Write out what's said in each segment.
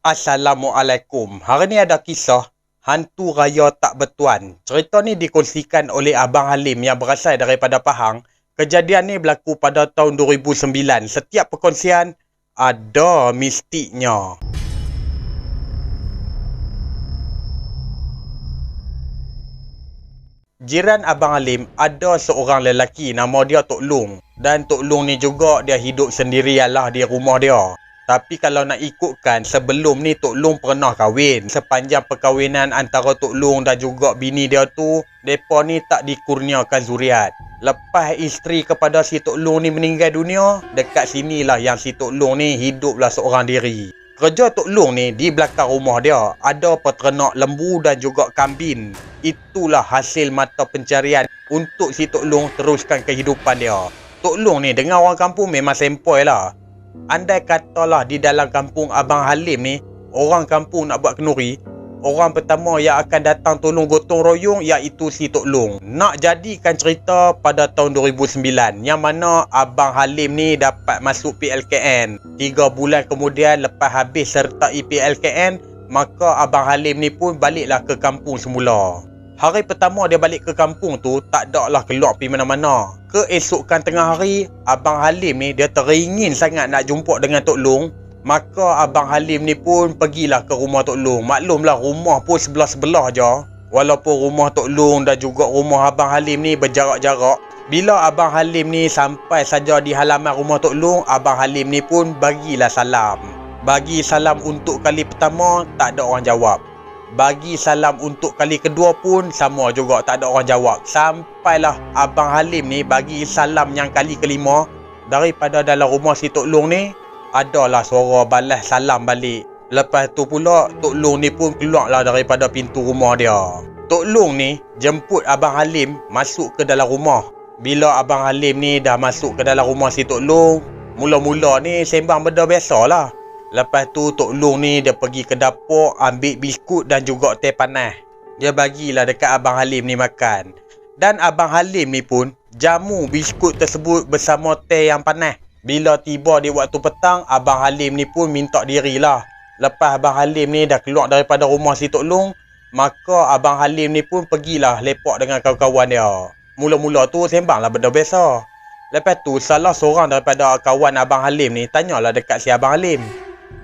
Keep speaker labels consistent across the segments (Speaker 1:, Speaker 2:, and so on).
Speaker 1: Assalamualaikum. Hari ni ada kisah hantu raya tak bertuan. Cerita ni dikongsikan oleh Abang Halim yang berasal daripada Pahang. Kejadian ni berlaku pada tahun 2009. Setiap perkongsian ada mistiknya. Jiran Abang Halim ada seorang lelaki nama dia Tok Long. Dan Tok Long ni juga dia hidup sendirian lah di rumah dia. Tapi kalau nak ikutkan, sebelum ni Tok Long pernah kahwin. Sepanjang perkahwinan antara Tok Long dan juga bini dia tu, mereka ni tak dikurniakan zuriat. Lepas isteri kepada si Tok Long ni meninggal dunia, dekat sinilah yang si Tok Long ni hiduplah seorang diri. Kerja Tok Long ni di belakang rumah dia ada peternak lembu dan juga kambing. Itulah hasil mata pencarian untuk si Tok Long teruskan kehidupan dia. Tok Long ni dengan orang kampung memang sempoi lah. Andai katalah di dalam kampung Abang Halim ni, orang kampung nak buat kenduri, orang pertama yang akan datang tolong gotong royong iaitu si Tok Long. Nak jadikan cerita pada tahun 2009 yang mana Abang Halim ni dapat masuk PLKN. 3 bulan kemudian lepas habis sertai PLKN, maka Abang Halim ni pun baliklah ke kampung semula. Hari pertama dia balik ke kampung tu, tak ada lah keluar pergi mana-mana. Keesokan tengah hari, Abang Halim ni dia teringin sangat nak jumpa dengan Tok Long. Maka Abang Halim ni pun pergilah ke rumah Tok Long. Maklumlah rumah pun sebelah-sebelah je. Walaupun rumah Tok Long dan juga rumah Abang Halim ni berjarak-jarak. Bila Abang Halim ni sampai saja di halaman rumah Tok Long, Abang Halim ni pun bagilah salam. Bagi salam untuk kali pertama, tak ada orang jawab. Bagi salam untuk kali kedua pun sama juga, tak ada orang jawab. Sampailah Abang Halim ni bagi salam yang kali kelima. Daripada dalam rumah si Tok Long ni, adalah suara balas salam balik. Lepas tu pula Tok Long ni pun keluarlah daripada pintu rumah dia. Tok Long ni jemput Abang Halim masuk ke dalam rumah. Bila Abang Halim ni dah masuk ke dalam rumah si Tok Long, mula-mula ni sembang benda biasalah. Lepas tu Tok Long ni dia pergi ke dapur ambil biskut dan juga teh panas. Dia bagilah dekat Abang Halim ni makan. Dan Abang Halim ni pun jamu biskut tersebut bersama teh yang panas. Bila tiba di waktu petang, Abang Halim ni pun minta dirilah. Lepas Abang Halim ni dah keluar daripada rumah si Tok Long, maka Abang Halim ni pun pergilah lepak dengan kawan-kawan dia. Mula-mula tu sembanglah benda biasa. Lepas tu salah seorang daripada kawan Abang Halim ni tanyalah dekat si Abang Halim.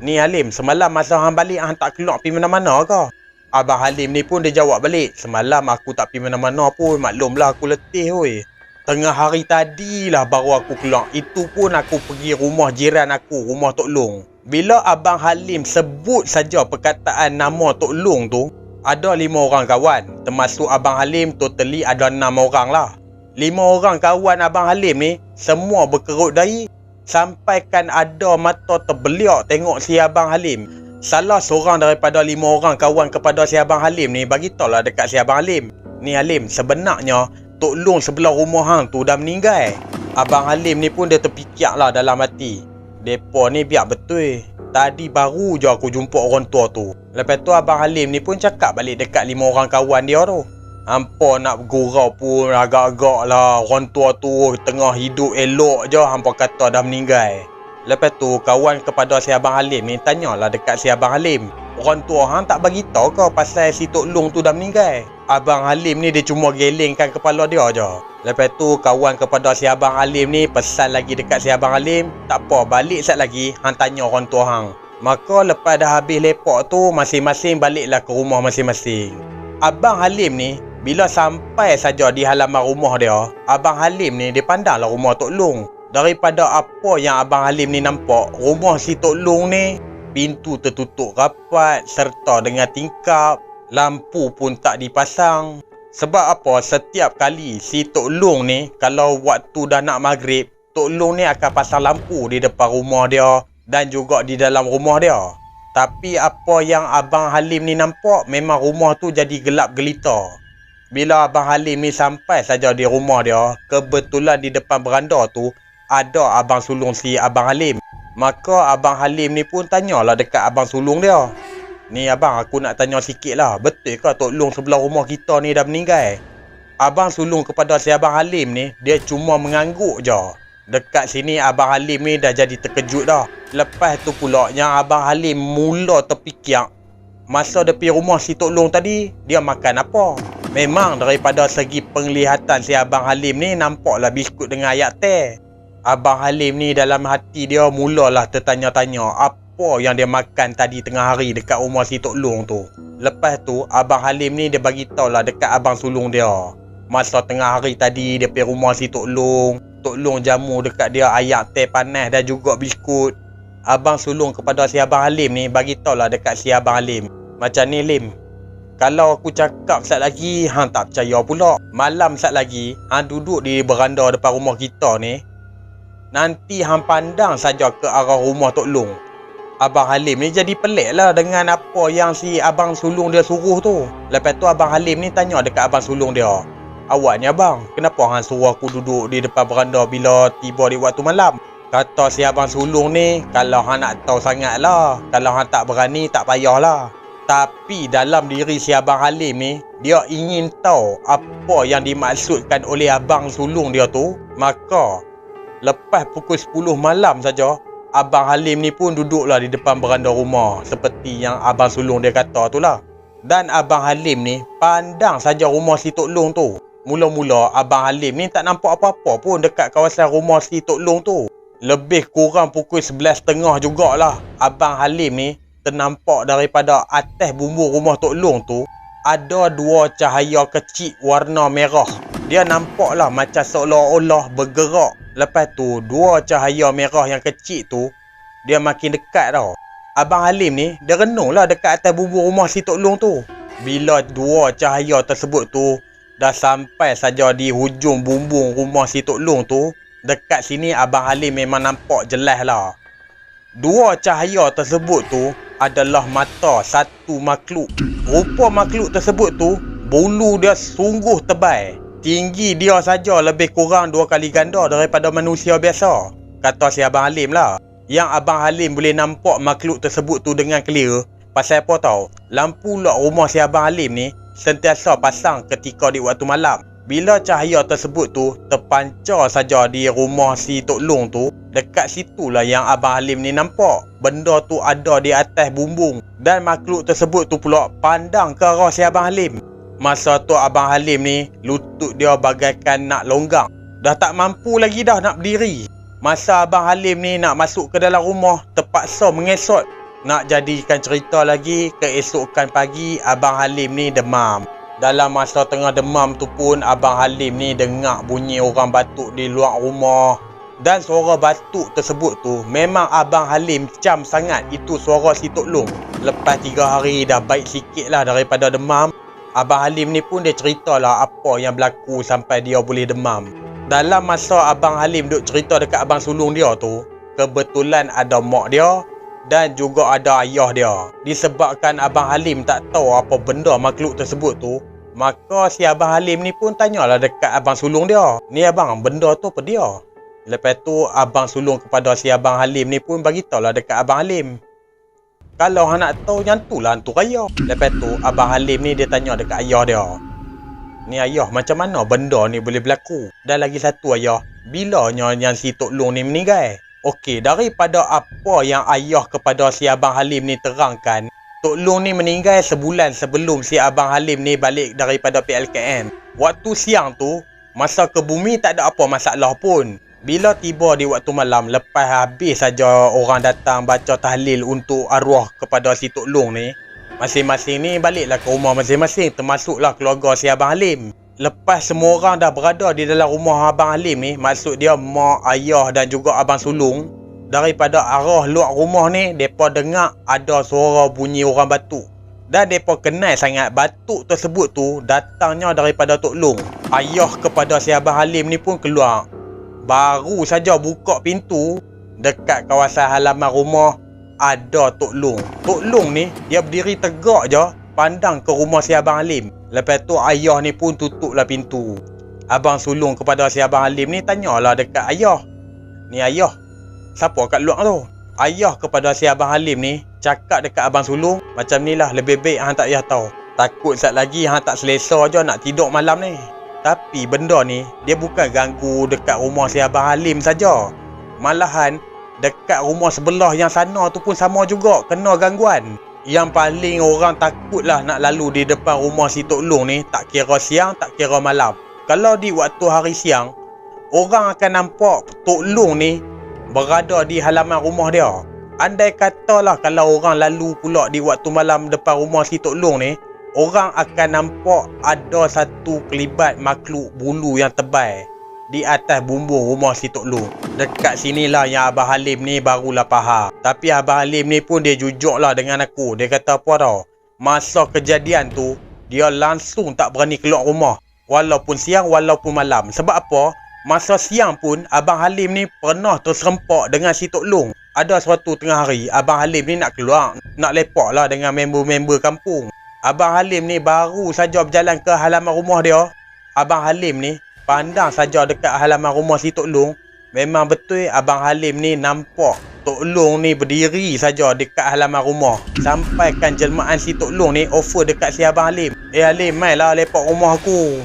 Speaker 1: Ni Halim, semalam masa hang balik hang tak keluar pergi mana-mana ke? Abang Halim ni pun dia jawab balik, semalam aku tak pergi mana-mana pun, maklumlah aku letih weh. Tengah hari tadilah baru aku keluar. Itu pun aku pergi rumah jiran aku, rumah Tok Long. Bila Abang Halim sebut saja perkataan nama Tok Long tu, ada 5 orang kawan. Termasuk Abang Halim, totally ada 6 orang lah. 5 orang kawan Abang Halim ni semua berkerut dahi. Sampaikan ada mata terbeliak tengok si Abang Halim. Salah seorang daripada 5 orang kawan kepada si Abang Halim ni bagitahulah dekat si Abang Halim. Ni Halim, sebenarnya Tok Long sebelah rumah hang tu dah meninggal. Abang Halim ni pun dia terfikir lah dalam hati. Depa ni biar betul. Tadi baru je aku jumpa orang tua tu. Lepas tu Abang Halim ni pun cakap balik dekat 5 orang kawan dia tu. Hampa nak bergurau pun agak-agak lah. Orang tua tu tengah hidup elok je, hampa kata dah meninggal. Lepas tu kawan kepada si Abang Halim ni tanyalah dekat si Abang Halim. Orang tua hang tak bagi tahu ke pasal si Tok Long tu dah meninggal? Abang Halim ni dia cuma gelengkan kepala dia je. Lepas tu kawan kepada si Abang Halim ni pesan lagi dekat si Abang Halim, tak apa, balik sat lagi hang tanya orang tua hang. Maka lepas dah habis lepak tu, masing-masing baliklah ke rumah masing-masing. Abang Halim ni bila sampai saja di halaman rumah dia, Abang Halim ni dia pandanglah rumah Tok Long. Daripada apa yang Abang Halim ni nampak, rumah si Tok Long ni pintu tertutup rapat serta dengan tingkap, lampu pun tak dipasang. Sebab apa? Setiap kali si Tok Long ni kalau waktu dah nak maghrib, Tok Long ni akan pasang lampu di depan rumah dia dan juga di dalam rumah dia. Tapi apa yang Abang Halim ni nampak, memang rumah tu jadi gelap gelita. Bila Abang Halim ni sampai saja di rumah dia, kebetulan di depan beranda tu ada abang sulung si Abang Halim. Maka Abang Halim ni pun tanyalah dekat abang sulung dia. Ni abang, aku nak tanya sikit lah, betul ke Tok Long sebelah rumah kita ni dah meninggal? Abang sulung kepada si Abang Halim ni, dia cuma mengangguk je. Dekat sini Abang Halim ni dah jadi terkejut dah. Lepas tu pula yang Abang Halim mula terfikir, masa dia pergi rumah si Tok Long tadi, dia makan apa? Memang daripada segi penglihatan si Abang Halim ni nampaklah biskut dengan ayak teh. Abang Halim ni dalam hati dia mulalah tertanya-tanya apa yang dia makan tadi tengah hari dekat rumah si Tok Long tu. Lepas tu Abang Halim ni dia bagi tahulah dekat abang sulung dia. Masa tengah hari tadi dia pergi rumah si Tok Long jamu dekat dia ayak teh panas dan juga biskut. Abang sulung kepada si Abang Halim ni bagi tahulah dekat si Abang Halim, macam ni Lim, kalau aku cakap sat lagi hang tak percaya pula. Malam sat lagi hang duduk di beranda depan rumah kita ni, nanti hang pandang saja ke arah rumah Tok Long. Abang Halim ni jadi pelik lah dengan apa yang si abang sulung dia suruh tu. Lepas tu Abang Halim ni tanya dekat abang sulung dia, awak ni abang, kenapa hang suruh aku duduk di depan beranda bila tiba di waktu malam? Kata si abang sulung ni, kalau hang nak tahu sangat lah, kalau hang tak berani tak payahlah. Tapi dalam diri si Abang Halim ni, dia ingin tahu apa yang dimaksudkan oleh abang sulung dia tu. Maka lepas pukul 10 malam saja, Abang Halim ni pun duduklah di depan beranda rumah seperti yang abang sulung dia kata tu lah. Dan Abang Halim ni pandang saja rumah si Tok Long tu. Mula-mula Abang Halim ni tak nampak apa-apa pun dekat kawasan rumah si Tok Long tu. Lebih kurang pukul 11.30 jugalah Abang Halim ni ternampak daripada atas bumbung rumah Tok Long tu ada dua cahaya kecil warna merah. Dia nampaklah macam seolah-olah bergerak. Lepas tu dua cahaya merah yang kecil tu dia makin dekat tau. Abang Halim ni dia renunglah dekat atas bumbung rumah si Tok Long tu. Bila dua cahaya tersebut tu dah sampai saja di hujung bumbung rumah si Tok Long tu, dekat sini Abang Halim memang nampak jelas lah. Dua cahaya tersebut tu adalah mata satu makhluk. Rupa makhluk tersebut tu bulu dia sungguh tebal. Tinggi dia saja lebih kurang 2 kali ganda daripada manusia biasa. Kata si Abang Halim lah. Yang Abang Halim boleh nampak makhluk tersebut tu dengan clear pasal apa tahu? Lampu lok rumah si Abang Halim ni sentiasa pasang ketika di waktu malam. Bila cahaya tersebut tu terpancar saja di rumah si Tok Long tu, dekat situlah yang Abang Halim ni nampak benda tu ada di atas bumbung. Dan makhluk tersebut tu pula pandang ke arah si Abang Halim. Masa tu Abang Halim ni lutut dia bagaikan nak longgang. Dah tak mampu lagi dah nak berdiri. Masa Abang Halim ni nak masuk ke dalam rumah, terpaksa mengesot. Nak jadikan cerita lagi, keesokan pagi Abang Halim ni demam. Dalam masa tengah demam tu pun Abang Halim ni dengar bunyi orang batuk di luar rumah. Dan suara batuk tersebut tu memang Abang Halim cam sangat itu suara si Tok Long. Lepas 3 hari dah baik sikit lah daripada demam, Abang Halim ni pun dia ceritalah apa yang berlaku sampai dia boleh demam. Dalam masa Abang Halim duk cerita dekat abang sulung dia tu, kebetulan ada mak dia dan juga ada ayah dia. Disebabkan Abang Halim tak tahu apa benda makhluk tersebut tu, maka si Abang Halim ni pun tanyalah dekat abang sulung dia, ni abang, benda tu apa dia? Lepas tu abang sulung kepada si Abang Halim ni pun bagitahulah dekat Abang Halim, kalau hang nak tahu yang tu lah hantu raya. Lepas tu Abang Halim ni dia tanya dekat ayah dia, ni ayah, macam mana benda ni boleh berlaku? Dan lagi satu ayah, bilanya yang si Tok Long ni meninggal? Okey, daripada apa yang ayah kepada si Abang Halim ni terangkan, Tok Long ni meninggal sebulan sebelum si Abang Halim ni balik daripada PLKM. Waktu siang tu, masa ke bumi tak ada apa masalah pun. Bila tiba di waktu malam, lepas habis saja orang datang baca tahlil untuk arwah kepada si Tok Long ni, masing-masing ni baliklah ke rumah masing-masing, termasuklah keluarga si Abang Halim. Lepas semua orang dah berada di dalam rumah Abang Halim ni, maksud dia mak, ayah dan juga abang sulung, daripada arah luar rumah ni, mereka dengar ada suara bunyi orang batuk. Dan mereka kenal sangat batuk tersebut tu datangnya daripada Tok Long. Ayah kepada si Abang Halim ni pun keluar. Baru saja buka pintu, dekat kawasan halaman rumah ada Tok Long. Tok Long ni dia berdiri tegak je pandang ke rumah si Abang Halim. Lepas tu ayah ni pun tutuplah pintu. Abang sulung kepada si Abang Halim ni tanyalah dekat ayah, ni ayah, siapa kat luar tu? Ayah kepada si Abang Halim ni cakap dekat abang sulung, macam ni lah, lebih baik hang tak payah tahu. Takut sat lagi hang tak selesa je nak tidur malam ni. Tapi benda ni dia bukan ganggu dekat rumah si Abang Halim saja. Malahan dekat rumah sebelah yang sana tu pun sama juga kena gangguan. Yang paling orang takutlah nak lalu di depan rumah si Tok Long ni, tak kira siang, tak kira malam. Kalau di waktu hari siang, orang akan nampak Tok Long ni berada di halaman rumah dia. Andai katalah kalau orang lalu pula di waktu malam depan rumah si Tok Long ni, orang akan nampak ada satu kelibat makhluk bulu yang tebal di atas bumbung rumah si Tok Long. Dekat sinilah yang Abang Halim ni barulah faham. Tapi Abang Halim ni pun dia jujur lah dengan aku. Dia kata apa tau, masa kejadian tu dia langsung tak berani keluar rumah, walaupun siang walaupun malam. Sebab apa? Masa siang pun Abang Halim ni pernah terserempak dengan si Tok Long. Ada suatu tengah hari Abang Halim ni nak keluar, nak lepak lah dengan member-member kampung. Abang Halim ni baru saja berjalan ke halaman rumah dia. Abang Halim ni pandang saja dekat halaman rumah si Tok Long. Memang betul Abang Halim ni nampak Tok Long ni berdiri saja dekat halaman rumah. Sampaikan jelmaan si Tok Long ni offer dekat si Abang Halim. Halim, mai lah lepak rumah aku.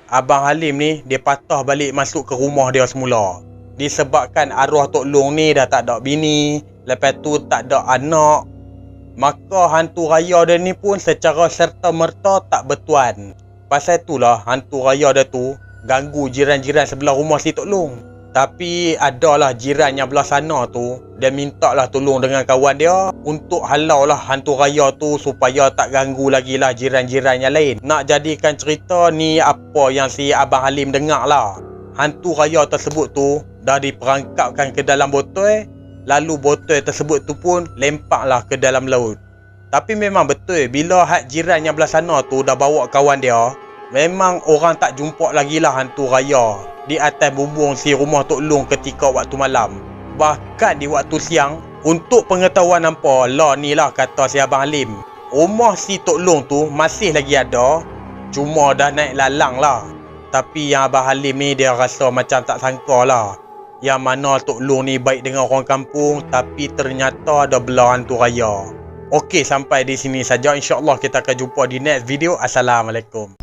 Speaker 1: Abang Halim ni dia patah balik masuk ke rumah dia semula. Disebabkan arwah Tok Long ni dah tak ada bini, lepas tu tak ada anak, maka hantu raya dia ni pun secara serta-merta tak bertuan. Pasal itulah hantu raya dia tu ganggu jiran-jiran sebelah rumah si Tok Long. Tapi adalah jiran yang belah sana tu, dia minta lah tolong dengan kawan dia untuk halau lah hantu raya tu supaya tak ganggu lagi lah jiran-jiran yang lain. Nak jadikan cerita ni apa yang si Abang Halim dengar lah. Hantu raya tersebut tu dah diperangkapkan ke dalam botol, lalu botol tersebut tu pun lempaklah ke dalam laut. Tapi memang betul bila hak jiran yang belah sana tu dah bawa kawan dia, memang orang tak jumpa lagi lah hantu raya di atas bumbung si rumah Tok Long ketika waktu malam. Bahkan di waktu siang, untuk pengetahuan hampa lah ni lah kata si Abang Halim, rumah si Tok Long tu masih lagi ada, cuma dah naik lalang lah. Tapi yang Abang Halim ni dia rasa macam tak sangka lah, yang mana Tok Long ni baik dengan orang kampung, tapi ternyata ada belah hantu raya. Okey, sampai di sini saja. InsyaAllah kita akan jumpa di next video. Assalamualaikum.